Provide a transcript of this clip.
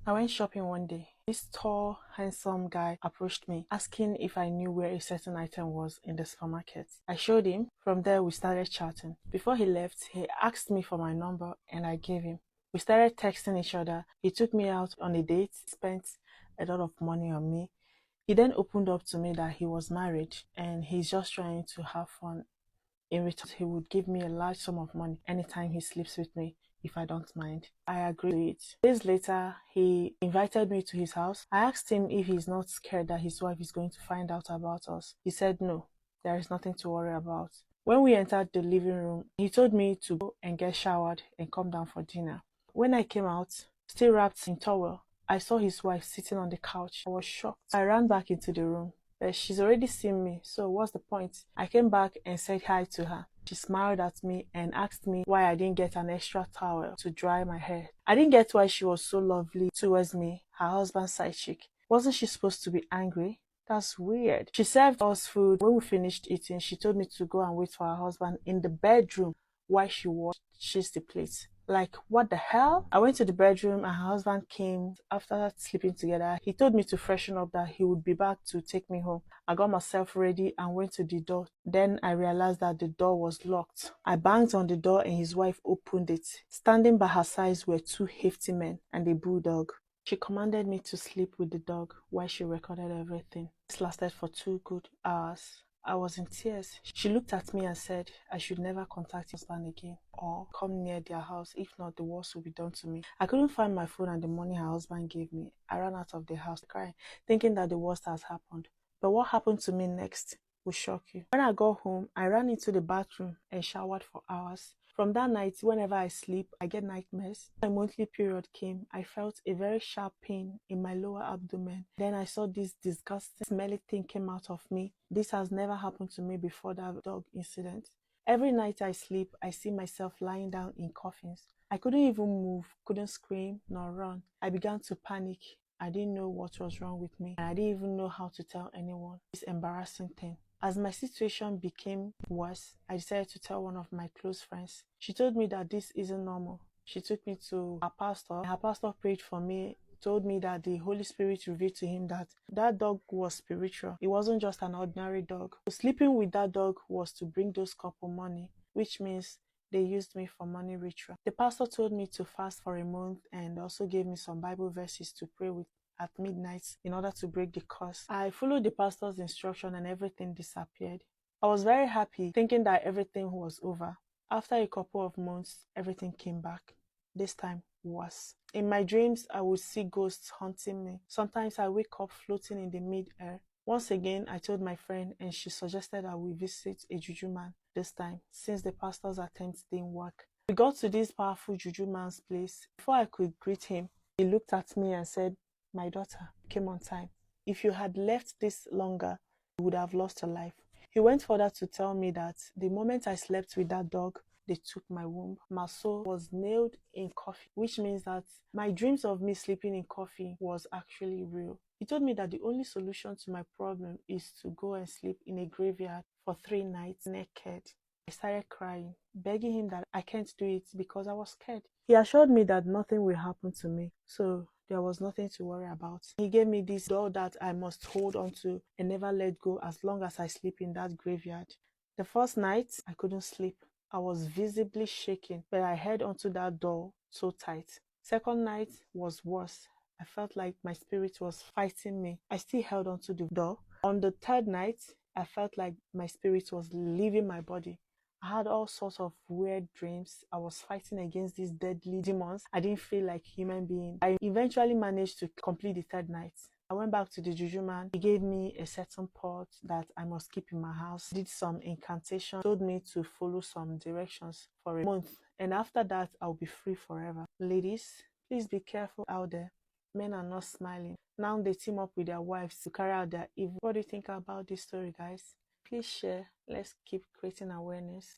I went shopping one day. This tall, handsome guy approached me, asking if I knew where a certain item was in the supermarket. I showed him. From there, we started chatting. Before he left, he asked me for my number and I gave him. We started texting each other. He took me out on a date, spent a lot of money on me. He then opened up to me that he was married and he's just trying to have fun. In return, he would give me a large sum of money anytime he sleeps with me, if I don't mind. I agreed to it. Days later, he invited me to his house. I asked him if he's not scared that his wife is going to find out about us. He said no, there is nothing to worry about. When we entered the living room, he told me to go and get showered and come down for dinner. When I came out, still wrapped in towel, I saw his wife sitting on the couch. I was shocked. I ran back into the room. But she's already seen me, so what's the point? I came back and said hi to her. She smiled at me and asked me why I didn't get an extra towel to dry my hair. I didn't get why she was so lovely towards me, her husband's side chick. Wasn't she supposed to be angry? That's weird. She served us food. When we finished eating, she told me to go and wait for her husband in the bedroom while she washes the plates. Like, what the hell? I went to the bedroom and her husband came. After sleeping together, he told me to freshen up, that he would be back to take me home. I got myself ready and went to the door. Then I realized that the door was locked. I banged on the door and his wife opened it. Standing by her side were two hefty men and a bulldog. She commanded me to sleep with the dog while she recorded everything. This lasted for 2 good hours. I was in tears. She looked at me and said I should never contact his husband again or come near their house. If not, the worst will be done to me. I couldn't find my phone and the money her husband gave me. I ran out of the house crying, thinking that the worst has happened. But what happened to me next will shock you. When I got home, I ran into the bathroom and showered for hours. From that night, whenever I sleep, I get nightmares. When my monthly period came, I felt a very sharp pain in my lower abdomen. Then I saw this disgusting, smelly thing came out of me. This has never happened to me before that dog incident. Every night I sleep, I see myself lying down in coffins. I couldn't even move, couldn't scream nor run. I began to panic. I didn't know what was wrong with me, and I didn't even know how to tell anyone this embarrassing thing. As my situation became worse, I decided to tell one of my close friends. She told me that this isn't normal. She took me to her pastor. Her pastor prayed for me, told me that the Holy Spirit revealed to him that that dog was spiritual. It wasn't just an ordinary dog. So sleeping with that dog was to bring those couple money, which means they used me for money ritual. The pastor told me to fast for a month and also gave me some Bible verses to pray with at midnight in order to break the curse. I followed the pastor's instruction and everything disappeared. I was very happy, thinking that everything was over. After a couple of months, everything came back. This time worse. In my dreams, I would see ghosts haunting me. Sometimes I wake up floating in the mid-air. Once again, I told my friend and she suggested that we visit a juju man this time, since the pastor's attempts didn't work. We got to this powerful juju man's place. Before I could greet him, he looked at me and said, "My daughter came on time. If you had left this longer, you would have lost your life." He went further to tell me that the moment I slept with that dog, they took my womb. My soul was nailed in coffin, which means that my dreams of me sleeping in coffin was actually real. He told me that the only solution to my problem is to go and sleep in a graveyard for 3 nights naked. I started crying, begging him that I can't do it because I was scared. He assured me that nothing will happen to me, so there was nothing to worry about. He gave me this doll that I must hold on to and never let go as long as I sleep in that graveyard. The first night, I couldn't sleep. I was visibly shaking, but I held onto that doll so tight. Second night was worse. I felt like my spirit was fighting me. I still held onto the doll. On the third night, I felt like my spirit was leaving my body. I had all sorts of weird dreams. I was fighting against these deadly demons. I didn't feel like a human being. I eventually managed to complete the third night. I went back to the juju man. He gave me a certain pot that I must keep in my house. Did some incantation. Told me to follow some directions for a month. And after that, I'll be free forever. Ladies, please be careful out there. Men are not smiling. Now they team up with their wives to carry out their evil. What do you think about this story, guys? Please share. Let's keep creating awareness.